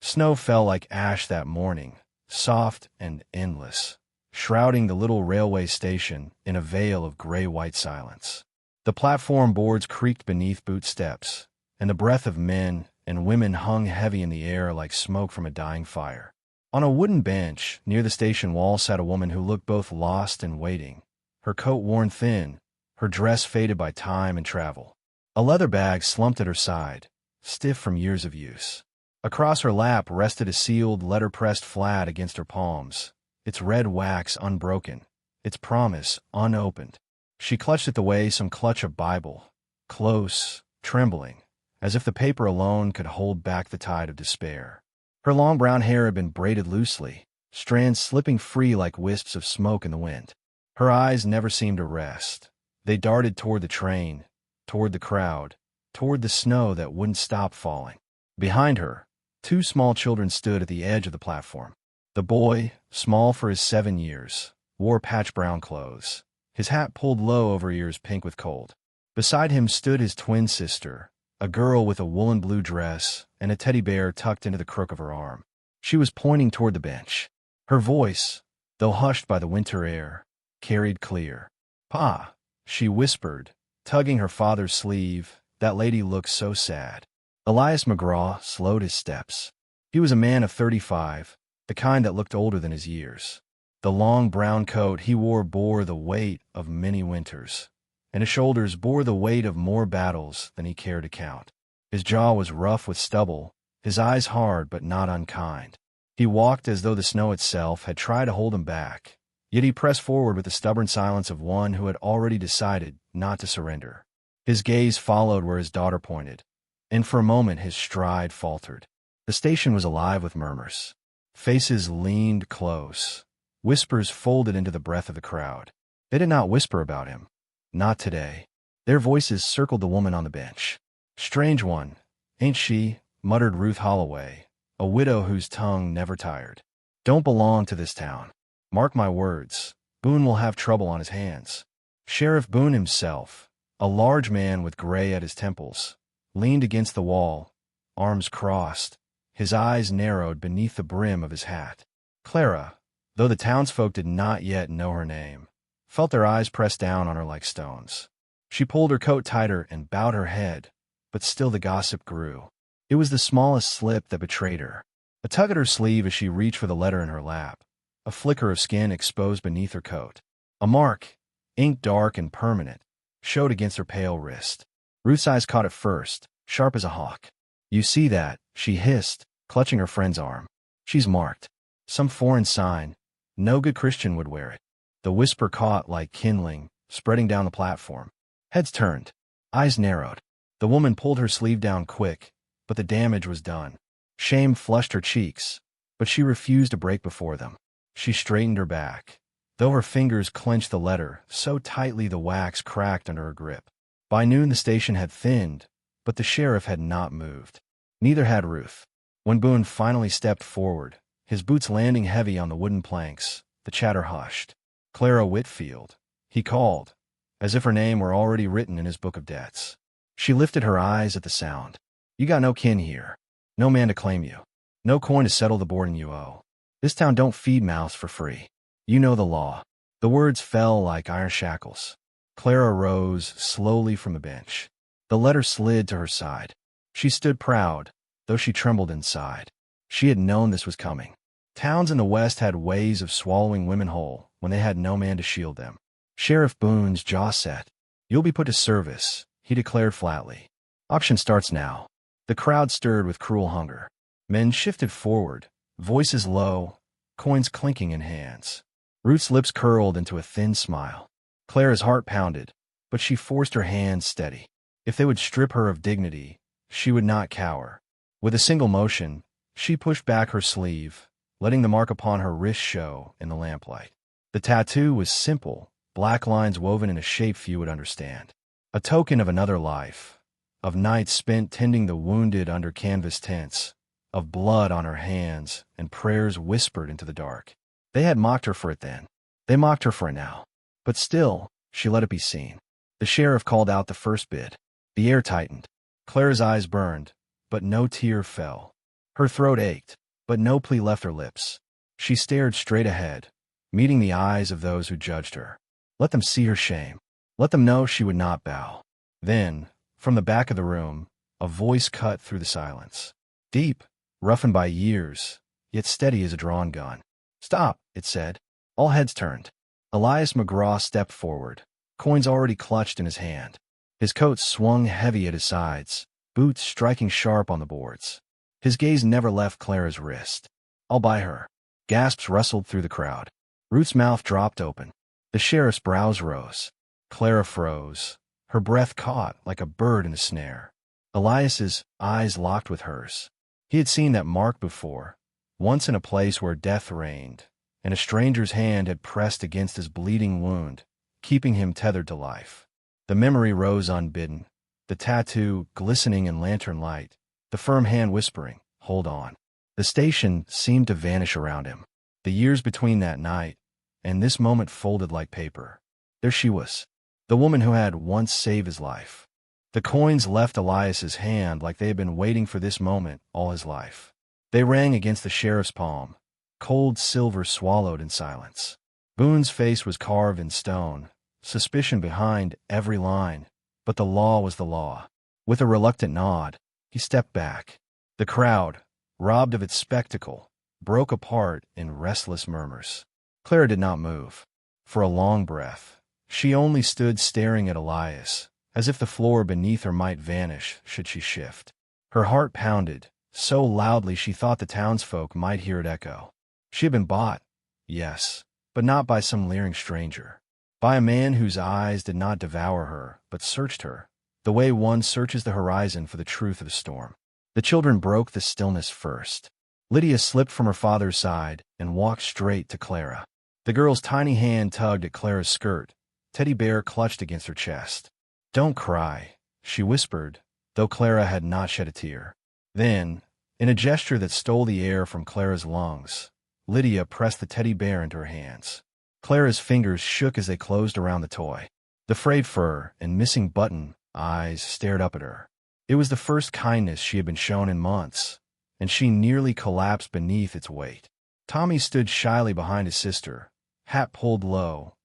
Snow fell like ash that morning, soft and endless, shrouding the little railway station in a veil of gray-white silence. The platform boards creaked beneath boot steps, and the breath of men and women hung heavy in the air like smoke from a dying fire. On a wooden bench near the station wall sat a woman who looked both lost and waiting, her coat worn thin, her dress faded by time and travel. A leather bag slumped at her side, stiff from years of use. Across her lap rested a sealed letter pressed flat against her palms, its red wax unbroken, its promise unopened. She clutched it the way some clutch a Bible, close, trembling, as if the paper alone could hold back the tide of despair. Her long brown hair had been braided loosely, strands slipping free like wisps of smoke in the wind. Her eyes never seemed to rest. They darted toward the train, toward the crowd, toward the snow that wouldn't stop falling. Behind her, two small children stood at the edge of the platform. The boy, small for his 7 years, wore patch brown clothes, his hat pulled low over ears pink with cold. Beside him stood his twin sister, a girl with a woolen blue dress and a teddy bear tucked into the crook of her arm. She was pointing toward the bench. Her voice, though hushed by the winter air, carried clear. "Pa," she whispered, tugging her father's sleeve. That lady looked so sad. Elias McGraw slowed his steps. He was a man of 35, the kind that looked older than his years. The long brown coat he wore bore the weight of many winters, and his shoulders bore the weight of more battles than he cared to count. His jaw was rough with stubble, his eyes hard but not unkind. He walked as though the snow itself had tried to hold him back, yet he pressed forward with the stubborn silence of one who had already decided not to surrender. His gaze followed where his daughter pointed, and for a moment his stride faltered. The station was alive with murmurs. Faces leaned close. Whispers folded into the breath of the crowd. They did not whisper about him. Not today. Their voices circled the woman on the bench. "Strange one, ain't she?" muttered Ruth Holloway, a widow whose tongue never tired. "Don't belong to this town. Mark my words, Boone will have trouble on his hands." Sheriff Boone himself, a large man with gray at his temples, leaned against the wall, arms crossed, his eyes narrowed beneath the brim of his hat. Clara, though the townsfolk did not yet know her name, felt their eyes pressed down on her like stones. She pulled her coat tighter and bowed her head, but still the gossip grew. It was the smallest slip that betrayed her. A tug at her sleeve as she reached for the letter in her lap, a flicker of skin exposed beneath her coat. A mark, ink dark and permanent, showed against her pale wrist. Ruth's eyes caught it first, sharp as a hawk. "You see that?" she hissed, clutching her friend's arm. "She's marked. Some foreign sign. No good Christian would wear it." The whisper caught like kindling, spreading down the platform. Heads turned. Eyes narrowed. The woman pulled her sleeve down quick, but the damage was done. Shame flushed her cheeks, but she refused to break before them. She straightened her back, though her fingers clenched the letter so tightly the wax cracked under her grip. By noon the station had thinned, but the sheriff had not moved. Neither had Ruth. When Boone finally stepped forward, his boots landing heavy on the wooden planks, the chatter hushed. "Clara Whitfield," he called, as if her name were already written in his book of debts. She lifted her eyes at the sound. "You got no kin here, no man to claim you, no coin to settle the boarding you owe. This town don't feed mouths for free. You know the law." The words fell like iron shackles. Clara rose slowly from the bench. The letter slid to her side. She stood proud, though she trembled inside. She had known this was coming. Towns in the West had ways of swallowing women whole when they had no man to shield them. Sheriff Boone's jaw set. "You'll be put to service," he declared flatly. "Auction starts now." The crowd stirred with cruel hunger. Men shifted forward, voices low, coins clinking in hands. Ruth's lips curled into a thin smile. Clara's heart pounded, but she forced her hands steady. If they would strip her of dignity, she would not cower. With a single motion, she pushed back her sleeve, letting the mark upon her wrist show in the lamplight. The tattoo was simple, black lines woven in a shape few would understand. A token of another life, of nights spent tending the wounded under canvas tents, of blood on her hands and prayers whispered into the dark. They had mocked her for it then. They mocked her for it now. But still, she let it be seen. The sheriff called out the first bid. The air tightened. Clara's eyes burned, but no tear fell. Her throat ached, but no plea left her lips. She stared straight ahead, meeting the eyes of those who judged her. Let them see her shame. Let them know she would not bow. Then, from the back of the room, a voice cut through the silence. Deep, roughened by years, yet steady as a drawn gun. "Stop," it said. All heads turned. Elias McGraw stepped forward, coins already clutched in his hand. His coat swung heavy at his sides, boots striking sharp on the boards. His gaze never left Clara's wrist. "I'll buy her." Gasps rustled through the crowd. Ruth's mouth dropped open. The sheriff's brows rose. Clara froze, her breath caught like a bird in a snare. Elias's eyes locked with hers. He had seen that mark before, once in a place where death reigned, and a stranger's hand had pressed against his bleeding wound, keeping him tethered to life. The memory rose unbidden, the tattoo glistening in lantern light, the firm hand whispering, "Hold on." The station seemed to vanish around him. The years between that night and this moment folded like paper. There she was, the woman who had once saved his life. The coins left Elias's hand like they had been waiting for this moment all his life. They rang against the sheriff's palm, cold silver swallowed in silence. Boone's face was carved in stone, suspicion behind every line, but the law was the law. With a reluctant nod, he stepped back. The crowd, robbed of its spectacle, broke apart in restless murmurs. Clara did not move. For a long breath, she only stood staring at Elias, as if the floor beneath her might vanish should she shift. Her heart pounded, so loudly she thought the townsfolk might hear it echo. She had been bought, yes, but not by some leering stranger. By a man whose eyes did not devour her, but searched her, the way one searches the horizon for the truth of a storm. The children broke the stillness first. Lydia slipped from her father's side and walked straight to Clara. The girl's tiny hand tugged at Clara's skirt, teddy bear clutched against her chest. "Don't cry," she whispered, though Clara had not shed a tear. Then, in a gesture that stole the air from Clara's lungs, Lydia pressed the teddy bear into her hands. Clara's fingers shook as they closed around the toy. The frayed fur and missing button eyes stared up at her. It was the first kindness she had been shown in months, and she nearly collapsed beneath its weight. Tommy stood shyly behind his sister, hat pulled low,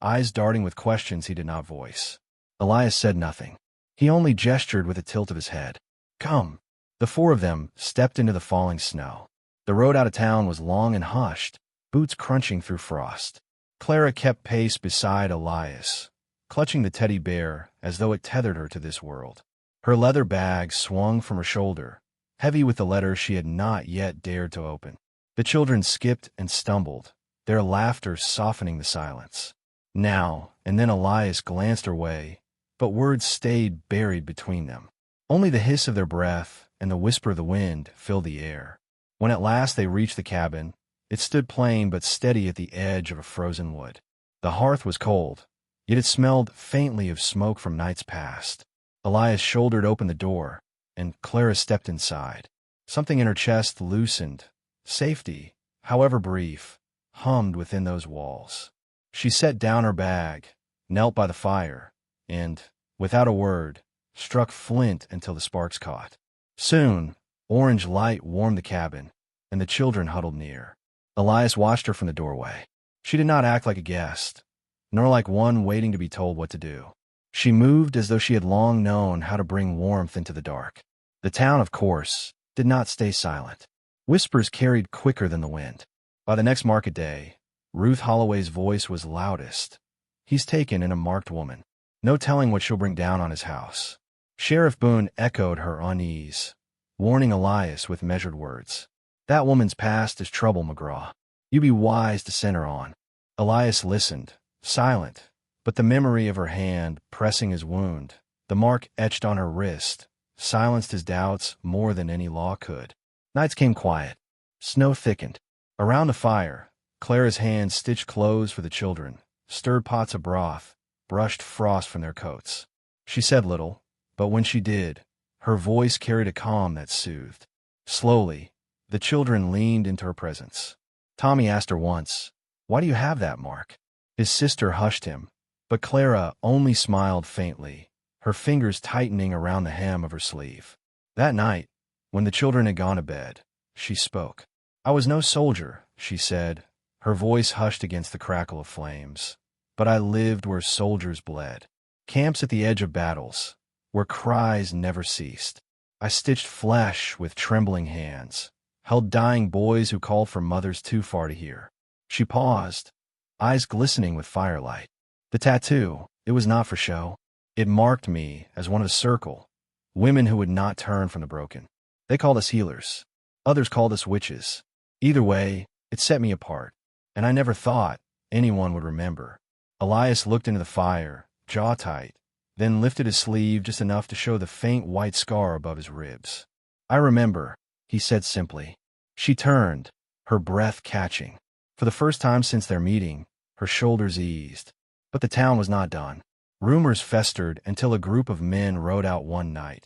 eyes darting with questions he did not voice. Elias said nothing. He only gestured with a tilt of his head. "Come." The four of them stepped into the falling snow. The road out of town was long and hushed, boots crunching through frost. Clara kept pace beside Elias, clutching the teddy bear as though it tethered her to this world. Her leather bag swung from her shoulder, heavy with the letter she had not yet dared to open. The children skipped and stumbled, their laughter softening the silence. Now and then Elias glanced her way, but words stayed buried between them. Only the hiss of their breath and the whisper of the wind filled the air. When at last they reached the cabin, it stood plain but steady at the edge of a frozen wood. The hearth was cold, yet it smelled faintly of smoke from nights past. Elias shouldered open the door, and Clara stepped inside. Something in her chest loosened. Safety, however brief, hummed within those walls. She set down her bag, knelt by the fire, and, without a word, struck flint until the sparks caught. Soon, orange light warmed the cabin, and the children huddled near. Elias watched her from the doorway. She did not act like a guest, nor like one waiting to be told what to do. She moved as though she had long known how to bring warmth into the dark. The town, of course, did not stay silent. Whispers carried quicker than the wind. By the next market day, Ruth Holloway's voice was loudest. "He's taken in a marked woman. No telling what she'll bring down on his house." Sheriff Boone echoed her unease, warning Elias with measured words. "That woman's past is trouble, McGraw. You be wise to send her on." Elias listened, silent, but the memory of her hand pressing his wound, the mark etched on her wrist, silenced his doubts more than any law could. Nights came quiet. Snow thickened. Around the fire, Clara's hands stitched clothes for the children, stirred pots of broth, brushed frost from their coats. She said little, but when she did, her voice carried a calm that soothed. Slowly, the children leaned into her presence. Tommy asked her once, "Why do you have that mark?" His sister hushed him, but Clara only smiled faintly, her fingers tightening around the hem of her sleeve. That night, when the children had gone to bed, she spoke. I was no soldier, she said, her voice hushed against the crackle of flames. But I lived where soldiers bled. Camps at the edge of battles, where cries never ceased. I stitched flesh with trembling hands, held dying boys who called for mothers too far to hear. She paused, eyes glistening with firelight. The tattoo, it was not for show. It marked me as one of a circle, women who would not turn from the broken. They called us healers. Others called us witches. Either way, it set me apart, and I never thought anyone would remember. Elias looked into the fire, jaw tight, then lifted his sleeve just enough to show the faint white scar above his ribs. I remember, he said simply. She turned, her breath catching. For the first time since their meeting, her shoulders eased. But the town was not done. Rumors festered until a group of men rode out one night,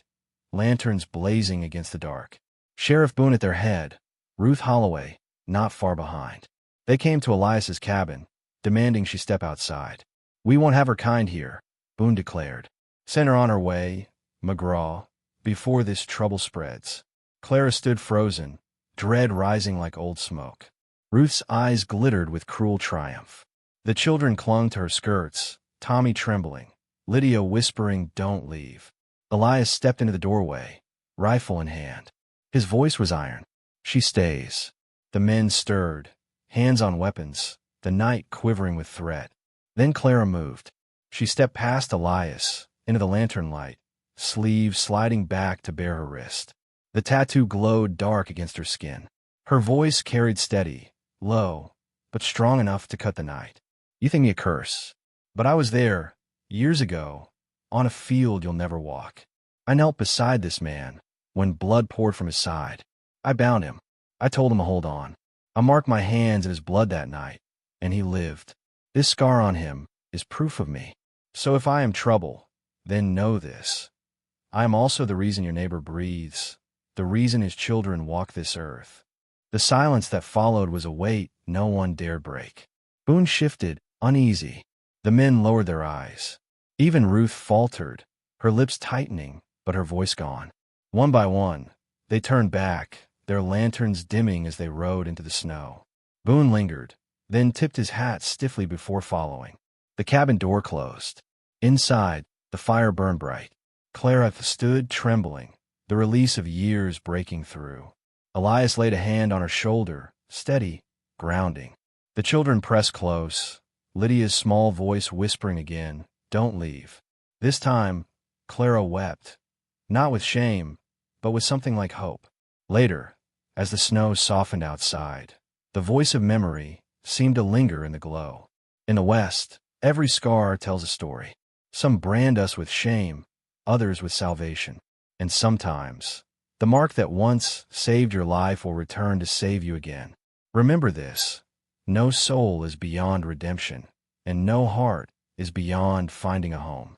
lanterns blazing against the dark. Sheriff Boone at their head, Ruth Holloway not far behind. They came to Elias's cabin, demanding she step outside. We won't have her kind here, Boone declared. Send her on her way, McGraw, before this trouble spreads. Clara stood frozen, dread rising like old smoke. Ruth's eyes glittered with cruel triumph. The children clung to her skirts, Tommy trembling, Lydia whispering, "Don't leave." Elias stepped into the doorway, rifle in hand. His voice was iron. She stays. The men stirred, hands on weapons, the night quivering with threat. Then Clara moved. She stepped past Elias, into the lantern light, sleeve sliding back to bare her wrist. The tattoo glowed dark against her skin. Her voice carried steady, low, but strong enough to cut the night. You think me a curse, but I was there, years ago, on a field you'll never walk. I knelt beside this man, when blood poured from his side. I bound him. I told him to hold on. I marked my hands in his blood that night, and he lived. This scar on him is proof of me. So if I am trouble, then know this. I am also the reason your neighbor breathes, the reason his children walk this earth. The silence that followed was a weight no one dared break. Boone shifted, uneasy. The men lowered their eyes. Even Ruth faltered, her lips tightening, but her voice gone. One by one, they turned back, their lanterns dimming as they rode into the snow. Boone lingered, then tipped his hat stiffly before following. The cabin door closed. Inside, the fire burned bright. Clara stood trembling, the release of years breaking through. Elias laid a hand on her shoulder, steady, grounding. The children pressed close, Lydia's small voice whispering again, "Don't leave." This time, Clara wept, not with shame, but with something like hope. Later, as the snow softened outside, the voice of memory seemed to linger in the glow. In the West, every scar tells a story. Some brand us with shame, others with salvation. And sometimes, the mark that once saved your life will return to save you again. Remember this: no soul is beyond redemption, and no heart is beyond finding a home.